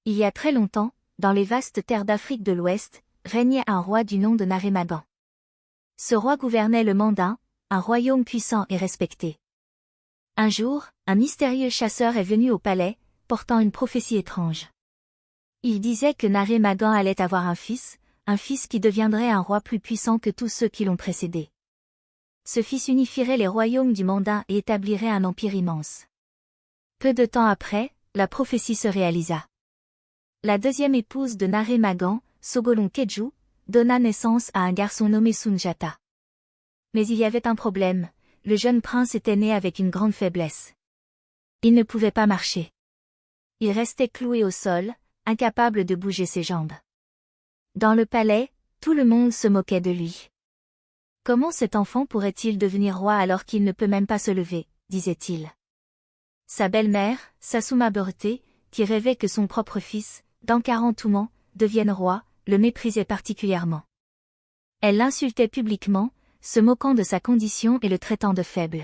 Il y a très longtemps, dans les vastes terres d'Afrique de l'Ouest, régnait un roi du nom de Naremagan. Ce roi gouvernait le Mandin, un royaume puissant et respecté. Un jour, un mystérieux chasseur est venu au palais, portant une prophétie étrange. Il disait que Naremagan allait avoir un fils qui deviendrait un roi plus puissant que tous ceux qui l'ont précédé. Ce fils unifierait les royaumes du Mandin et établirait un empire immense. Peu de temps après, la prophétie se réalisa. La deuxième épouse de Naremagan, Sogolon Kedju, donna naissance à un garçon nommé Sunjata. Mais il y avait un problème, le jeune prince était né avec une grande faiblesse. Il ne pouvait pas marcher. Il restait cloué au sol, incapable de bouger ses jambes. Dans le palais, tout le monde se moquait de lui. Comment cet enfant pourrait-il devenir roi alors qu'il ne peut même pas se lever, disait-il. Sa belle-mère, Sasuma Borte, qui rêvait que son propre fils, Dankaran Touman, devienne roi, le méprisait particulièrement. Elle l'insultait publiquement, se moquant de sa condition et le traitant de faible.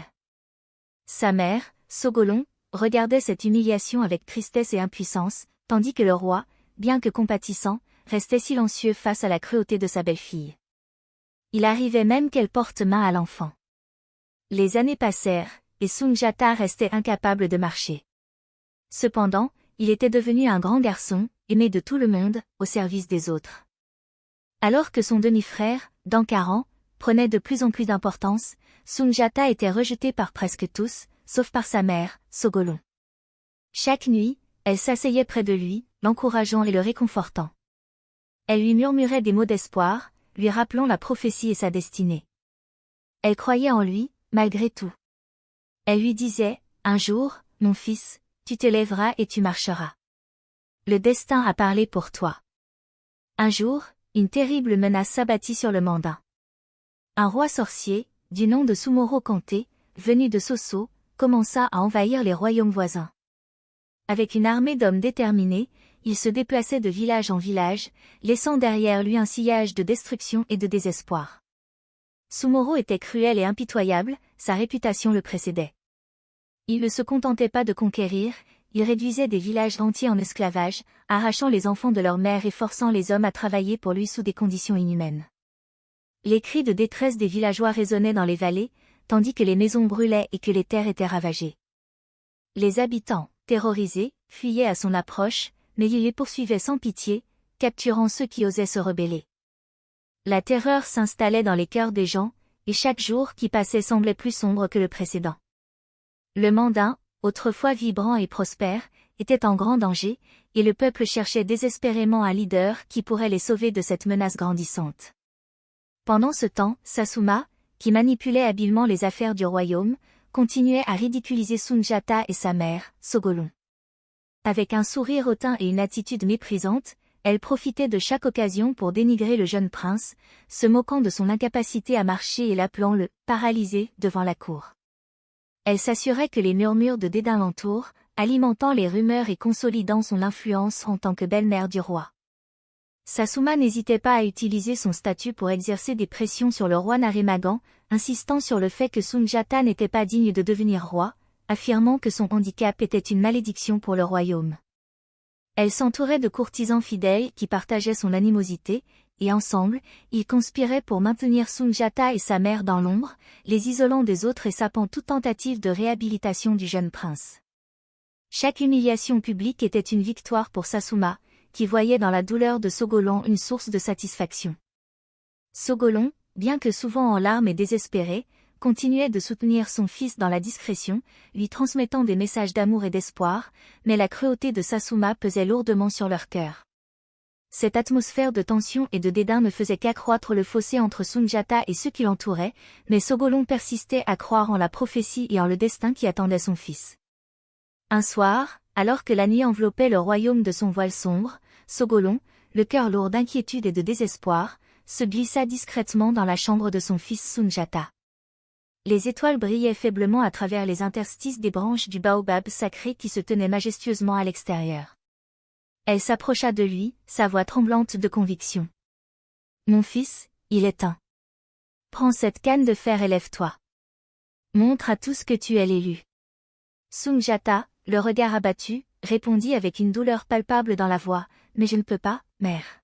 Sa mère, Sogolon, regardait cette humiliation avec tristesse et impuissance, tandis que le roi, bien que compatissant, restait silencieux face à la cruauté de sa belle-fille. Il arrivait même qu'elle porte main à l'enfant. Les années passèrent, et Sunjata restait incapable de marcher. Cependant, il était devenu un grand garçon, aimé de tout le monde, au service des autres. Alors que son demi-frère, Dankaran, prenait de plus en plus d'importance, Sunjata était rejeté par presque tous, sauf par sa mère, Sogolon. Chaque nuit, elle s'asseyait près de lui, l'encourageant et le réconfortant. Elle lui murmurait des mots d'espoir, lui rappelant la prophétie et sa destinée. Elle croyait en lui, malgré tout. Elle lui disait, « Un jour, mon fils, tu te lèveras et tu marcheras. Le destin a parlé pour toi. » Un jour, une terrible menace s'abattit sur le Mandin. Un roi sorcier, du nom de Sumoro Kanté, venu de Sosso, commença à envahir les royaumes voisins. Avec une armée d'hommes déterminés, il se déplaçait de village en village, laissant derrière lui un sillage de destruction et de désespoir. Sumoro était cruel et impitoyable, sa réputation le précédait. Il ne se contentait pas de conquérir, il réduisait des villages entiers en esclavage, arrachant les enfants de leur mère et forçant les hommes à travailler pour lui sous des conditions inhumaines. Les cris de détresse des villageois résonnaient dans les vallées, tandis que les maisons brûlaient et que les terres étaient ravagées. Les habitants, terrorisés, fuyaient à son approche, mais il les poursuivait sans pitié, capturant ceux qui osaient se rebeller. La terreur s'installait dans les cœurs des gens, et chaque jour qui passait semblait plus sombre que le précédent. Le Mandin, autrefois vibrant et prospère, était en grand danger, et le peuple cherchait désespérément un leader qui pourrait les sauver de cette menace grandissante. Pendant ce temps, Sasuma, qui manipulait habilement les affaires du royaume, continuait à ridiculiser Sunjata et sa mère, Sogolon. Avec un sourire hautain et une attitude méprisante, elle profitait de chaque occasion pour dénigrer le jeune prince, se moquant de son incapacité à marcher et l'appelant le « paralysé » devant la cour. Elle s'assurait que les murmures de dédain l'entourent, alimentant les rumeurs et consolidant son influence en tant que belle-mère du roi. Sasuma n'hésitait pas à utiliser son statut pour exercer des pressions sur le roi Naremagan, insistant sur le fait que Sunjata n'était pas digne de devenir roi, affirmant que son handicap était une malédiction pour le royaume. Elle s'entourait de courtisans fidèles qui partageaient son animosité, et ensemble, ils conspiraient pour maintenir Sunjata et sa mère dans l'ombre, les isolant des autres et sapant toute tentative de réhabilitation du jeune prince. Chaque humiliation publique était une victoire pour Sasuma, qui voyait dans la douleur de Sogolon une source de satisfaction. Sogolon, bien que souvent en larmes et désespéré, continuait de soutenir son fils dans la discrétion, lui transmettant des messages d'amour et d'espoir, mais la cruauté de Sasuma pesait lourdement sur leur cœur. Cette atmosphère de tension et de dédain ne faisait qu'accroître le fossé entre Sunjata et ceux qui l'entouraient, mais Sogolon persistait à croire en la prophétie et en le destin qui attendait son fils. Un soir, alors que la nuit enveloppait le royaume de son voile sombre, Sogolon, le cœur lourd d'inquiétude et de désespoir, se glissa discrètement dans la chambre de son fils Sunjata. Les étoiles brillaient faiblement à travers les interstices des branches du baobab sacré qui se tenait majestueusement à l'extérieur. Elle s'approcha de lui, sa voix tremblante de conviction. « Mon fils, il est temps. Prends cette canne de fer et lève-toi. Montre à tous que tu es l'élu. » Sunjata, le regard abattu, répondit avec une douleur palpable dans la voix, mais je ne peux pas, mère.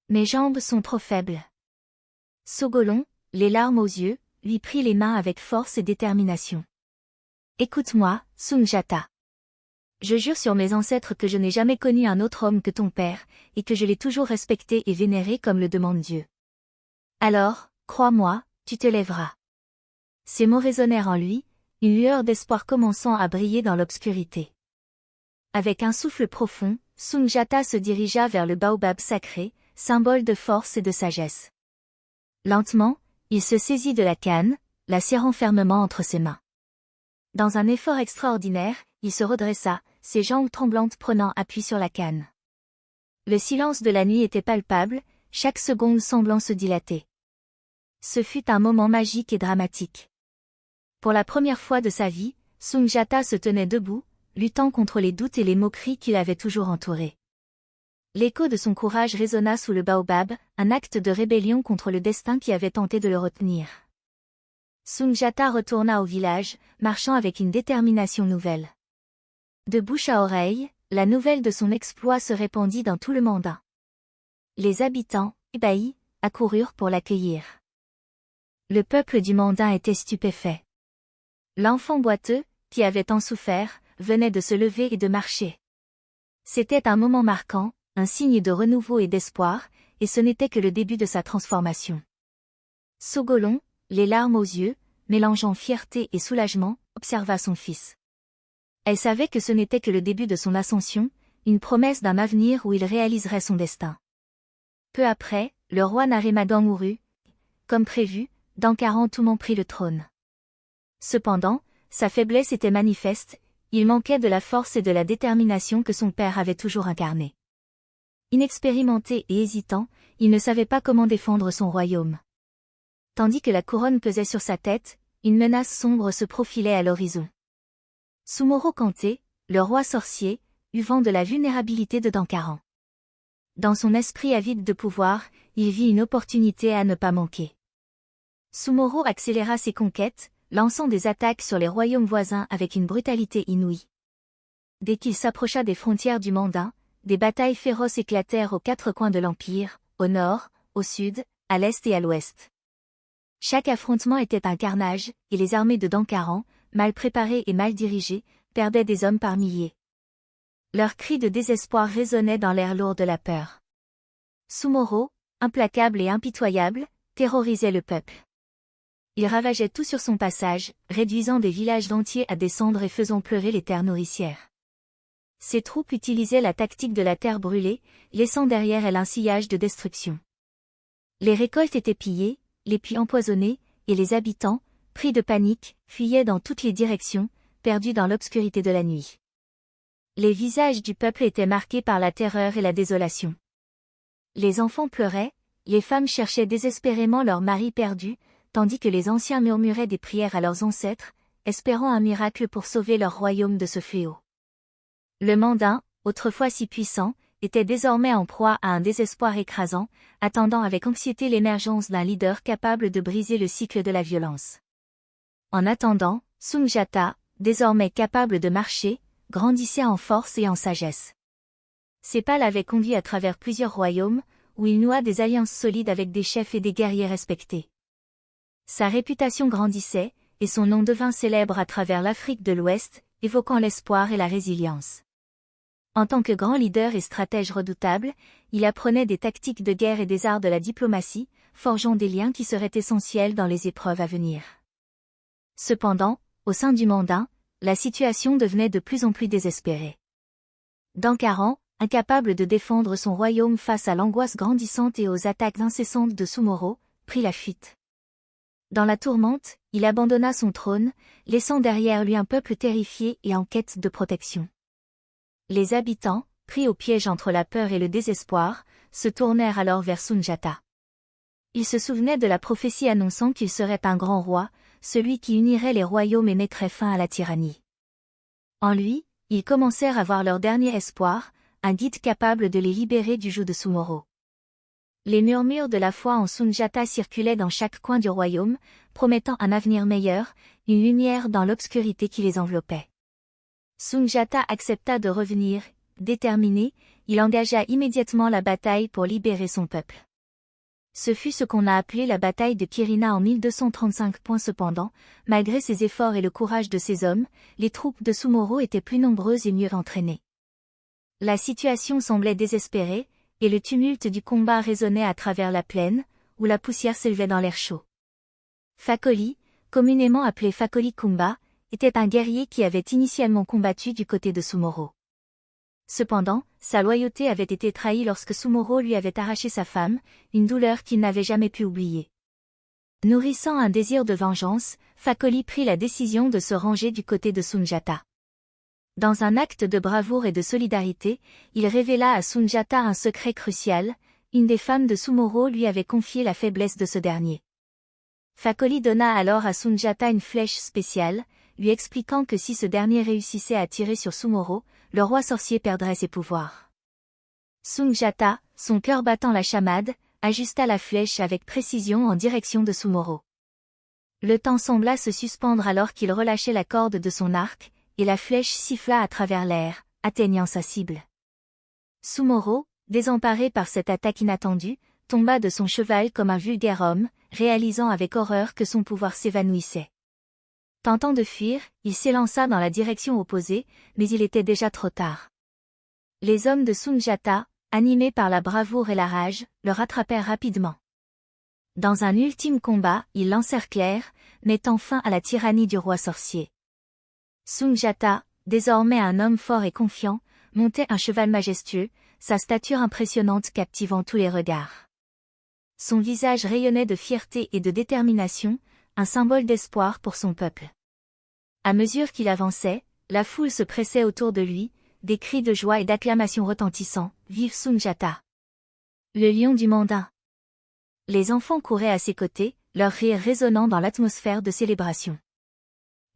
Mes jambes sont trop faibles. Sogolon, les larmes aux yeux, lui prit les mains avec force et détermination. Écoute-moi, Sunjata. Je jure sur mes ancêtres que je n'ai jamais connu un autre homme que ton père, et que je l'ai toujours respecté et vénéré comme le demande Dieu. Alors, crois-moi, tu te lèveras. Ces mots résonnèrent en lui, une lueur d'espoir commençant à briller dans l'obscurité. Avec un souffle profond, Sunjata se dirigea vers le baobab sacré, symbole de force et de sagesse. Lentement, il se saisit de la canne, la serrant fermement entre ses mains. Dans un effort extraordinaire, il se redressa, ses jambes tremblantes prenant appui sur la canne. Le silence de la nuit était palpable, chaque seconde semblant se dilater. Ce fut un moment magique et dramatique. Pour la première fois de sa vie, Sunjata se tenait debout, luttant contre les doutes et les moqueries qui l'avaient toujours entouré. L'écho de son courage résonna sous le baobab, un acte de rébellion contre le destin qui avait tenté de le retenir. Sunjata retourna au village, marchant avec une détermination nouvelle. De bouche à oreille, la nouvelle de son exploit se répandit dans tout le Mandin. Les habitants, ébahis, accoururent pour l'accueillir. Le peuple du Mandin était stupéfait. L'enfant boiteux, qui avait tant souffert, venait de se lever et de marcher. C'était un moment marquant, un signe de renouveau et d'espoir, et ce n'était que le début de sa transformation. Sogolon, les larmes aux yeux, mélangeant fierté et soulagement, observa son fils. Elle savait que ce n'était que le début de son ascension, une promesse d'un avenir où il réaliserait son destin. Peu après, le roi Narémadan mourut. Comme prévu, Dankaran-Tumon prit le trône. Cependant, sa faiblesse était manifeste, il manquait de la force et de la détermination que son père avait toujours incarnées. Inexpérimenté et hésitant, il ne savait pas comment défendre son royaume. Tandis que la couronne pesait sur sa tête, une menace sombre se profilait à l'horizon. Sumoro Kanté, le roi sorcier, eut vent de la vulnérabilité de Dankaran. Dans son esprit avide de pouvoir, il vit une opportunité à ne pas manquer. Sumoro accéléra ses conquêtes, lançant des attaques sur les royaumes voisins avec une brutalité inouïe. Dès qu'il s'approcha des frontières du Mandin, des batailles féroces éclatèrent aux quatre coins de l'Empire, au nord, au sud, à l'est et à l'ouest. Chaque affrontement était un carnage, et les armées de Dankaran, mal préparées et mal dirigées, perdaient des hommes par milliers. Leurs cris de désespoir résonnaient dans l'air lourd de la peur. Sumoro, implacable et impitoyable, terrorisait le peuple. Il ravageait tout sur son passage, réduisant des villages entiers à des cendres et faisant pleurer les terres nourricières. Ses troupes utilisaient la tactique de la terre brûlée, laissant derrière elle un sillage de destruction. Les récoltes étaient pillées, les puits empoisonnés, et les habitants, pris de panique, fuyaient dans toutes les directions, perdus dans l'obscurité de la nuit. Les visages du peuple étaient marqués par la terreur et la désolation. Les enfants pleuraient, les femmes cherchaient désespérément leurs maris perdus, tandis que les anciens murmuraient des prières à leurs ancêtres, espérant un miracle pour sauver leur royaume de ce fléau. Le Mandin, autrefois si puissant, était désormais en proie à un désespoir écrasant, attendant avec anxiété l'émergence d'un leader capable de briser le cycle de la violence. En attendant, Sunjata, désormais capable de marcher, grandissait en force et en sagesse. Ses pas l'avaient conduit à travers plusieurs royaumes, où il noua des alliances solides avec des chefs et des guerriers respectés. Sa réputation grandissait, et son nom devint célèbre à travers l'Afrique de l'Ouest, évoquant l'espoir et la résilience. En tant que grand leader et stratège redoutable, il apprenait des tactiques de guerre et des arts de la diplomatie, forgeant des liens qui seraient essentiels dans les épreuves à venir. Cependant, au sein du Mandin, la situation devenait de plus en plus désespérée. Dankaran, incapable de défendre son royaume face à l'angoisse grandissante et aux attaques incessantes de Sumoro, prit la fuite. Dans la tourmente, il abandonna son trône, laissant derrière lui un peuple terrifié et en quête de protection. Les habitants, pris au piège entre la peur et le désespoir, se tournèrent alors vers Sunjata. Ils se souvenaient de la prophétie annonçant qu'il serait un grand roi, celui qui unirait les royaumes et mettrait fin à la tyrannie. En lui, ils commencèrent à voir leur dernier espoir, un guide capable de les libérer du joug de Sumoro. Les murmures de la foi en Sunjata circulaient dans chaque coin du royaume, promettant un avenir meilleur, une lumière dans l'obscurité qui les enveloppait. Sunjata accepta de revenir, déterminé, il engagea immédiatement la bataille pour libérer son peuple. Ce fut ce qu'on a appelé la bataille de Kirina en 1235. Cependant, malgré ses efforts et le courage de ses hommes, les troupes de Sumoro étaient plus nombreuses et mieux entraînées. La situation semblait désespérée, et le tumulte du combat résonnait à travers la plaine, où la poussière s'élevait dans l'air chaud. Fakoli, communément appelé Fakoli Kumba, était un guerrier qui avait initialement combattu du côté de Sumoro. Cependant, sa loyauté avait été trahie lorsque Sumoro lui avait arraché sa femme, une douleur qu'il n'avait jamais pu oublier. Nourrissant un désir de vengeance, Fakoli prit la décision de se ranger du côté de Sunjata. Dans un acte de bravoure et de solidarité, il révéla à Sunjata un secret crucial, une des femmes de Sumoro lui avait confié la faiblesse de ce dernier. Fakoli donna alors à Sunjata une flèche spéciale, lui expliquant que si ce dernier réussissait à tirer sur Sumoro, le roi sorcier perdrait ses pouvoirs. Sunjata, son cœur battant la chamade, ajusta la flèche avec précision en direction de Sumoro. Le temps sembla se suspendre alors qu'il relâchait la corde de son arc, et la flèche siffla à travers l'air, atteignant sa cible. Sumoro, désemparé par cette attaque inattendue, tomba de son cheval comme un vulgaire homme, réalisant avec horreur que son pouvoir s'évanouissait. Tentant de fuir, il s'élança dans la direction opposée, mais il était déjà trop tard. Les hommes de Sunjata, animés par la bravoure et la rage, le rattrapèrent rapidement. Dans un ultime combat, ils l'encerclèrent, mettant fin à la tyrannie du roi sorcier. Sunjata, désormais un homme fort et confiant, montait un cheval majestueux, sa stature impressionnante captivant tous les regards. Son visage rayonnait de fierté et de détermination, un symbole d'espoir pour son peuple. À mesure qu'il avançait, la foule se pressait autour de lui, des cris de joie et d'acclamation retentissant, « Vive Sunjata ! Le lion du Mandin !» Les enfants couraient à ses côtés, leurs rires résonnant dans l'atmosphère de célébration.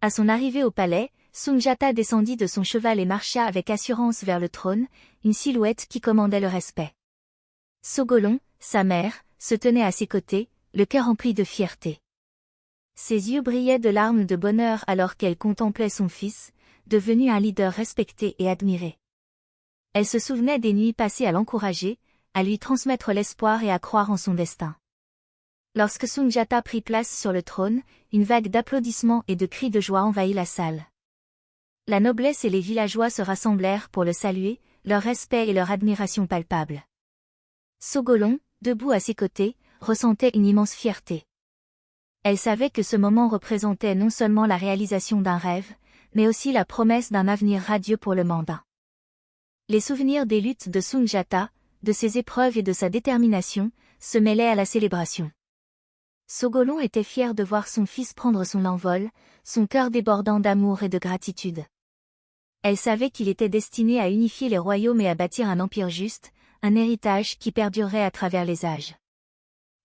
À son arrivée au palais, Sunjata descendit de son cheval et marcha avec assurance vers le trône, une silhouette qui commandait le respect. Sogolon, sa mère, se tenait à ses côtés, le cœur rempli de fierté. Ses yeux brillaient de larmes de bonheur alors qu'elle contemplait son fils, devenu un leader respecté et admiré. Elle se souvenait des nuits passées à l'encourager, à lui transmettre l'espoir et à croire en son destin. Lorsque Sunjata prit place sur le trône, une vague d'applaudissements et de cris de joie envahit la salle. La noblesse et les villageois se rassemblèrent pour le saluer, leur respect et leur admiration palpables. Sogolon, debout à ses côtés, ressentait une immense fierté. Elle savait que ce moment représentait non seulement la réalisation d'un rêve, mais aussi la promesse d'un avenir radieux pour le Mandin. Les souvenirs des luttes de Sunjata, de ses épreuves et de sa détermination, se mêlaient à la célébration. Sogolon était fier de voir son fils prendre son envol, son cœur débordant d'amour et de gratitude. Elle savait qu'il était destiné à unifier les royaumes et à bâtir un empire juste, un héritage qui perdurerait à travers les âges.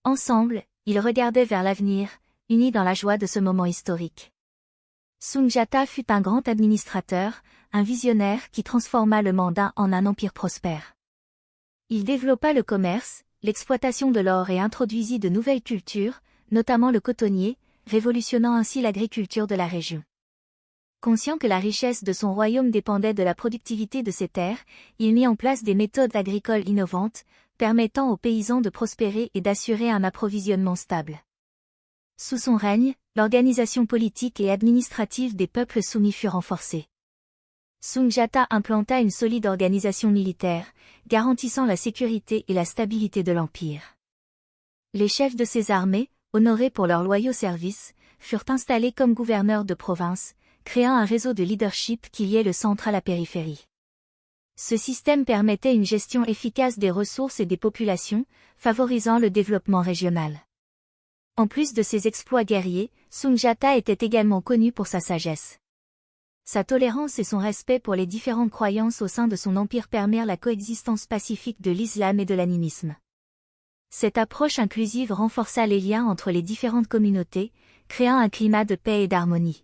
Ensemble, ils regardaient vers l'avenir, unis dans la joie de ce moment historique. Sunjata fut un grand administrateur, un visionnaire qui transforma le Mandin en un empire prospère. Il développa le commerce, l'exploitation de l'or et introduisit de nouvelles cultures, notamment le cotonnier, révolutionnant ainsi l'agriculture de la région. Conscient que la richesse de son royaume dépendait de la productivité de ses terres, il mit en place des méthodes agricoles innovantes, permettant aux paysans de prospérer et d'assurer un approvisionnement stable. Sous son règne, l'organisation politique et administrative des peuples soumis fut renforcée. Sunjata implanta une solide organisation militaire, garantissant la sécurité et la stabilité de l'empire. Les chefs de ces armées, honorés pour leurs loyaux services, furent installés comme gouverneurs de province, créant un réseau de leadership qui liait le centre à la périphérie. Ce système permettait une gestion efficace des ressources et des populations, favorisant le développement régional. En plus de ses exploits guerriers, Sunjata était également connu pour sa sagesse. Sa tolérance et son respect pour les différentes croyances au sein de son empire permirent la coexistence pacifique de l'islam et de l'animisme. Cette approche inclusive renforça les liens entre les différentes communautés, créant un climat de paix et d'harmonie.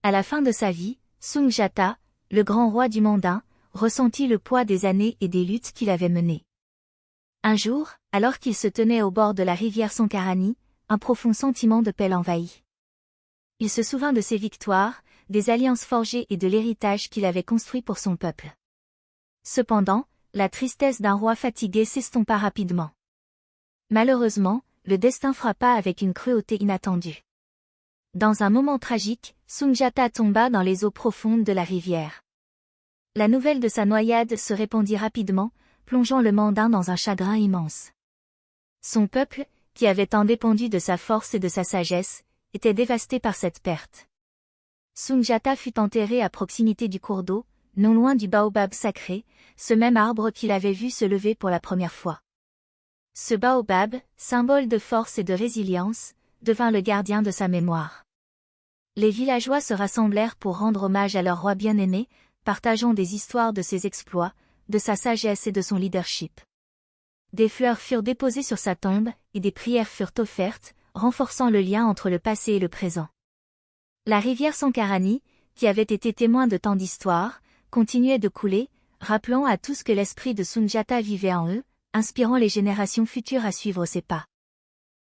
À la fin de sa vie, Sunjata, le grand roi du Mandin, ressentit le poids des années et des luttes qu'il avait menées. Un jour, alors qu'il se tenait au bord de la rivière Sankarani, un profond sentiment de paix l'envahit. Il se souvint de ses victoires, des alliances forgées et de l'héritage qu'il avait construit pour son peuple. Cependant, la tristesse d'un roi fatigué s'estompa rapidement. Malheureusement, le destin frappa avec une cruauté inattendue. Dans un moment tragique, Sundiata tomba dans les eaux profondes de la rivière. La nouvelle de sa noyade se répandit rapidement, plongeant le mandain dans un chagrin immense. Son peuple, qui avait tant dépendu de sa force et de sa sagesse, était dévasté par cette perte. Sundiata fut enterré à proximité du cours d'eau, non loin du baobab sacré, ce même arbre qu'il avait vu se lever pour la première fois. Ce baobab, symbole de force et de résilience, devint le gardien de sa mémoire. Les villageois se rassemblèrent pour rendre hommage à leur roi bien-aimé, partageant des histoires de ses exploits, de sa sagesse et de son leadership. Des fleurs furent déposées sur sa tombe, et des prières furent offertes, renforçant le lien entre le passé et le présent. La rivière Sankarani, qui avait été témoin de tant d'histoires, continuait de couler, rappelant à tous que l'esprit de Sundiata vivait en eux, inspirant les générations futures à suivre ses pas.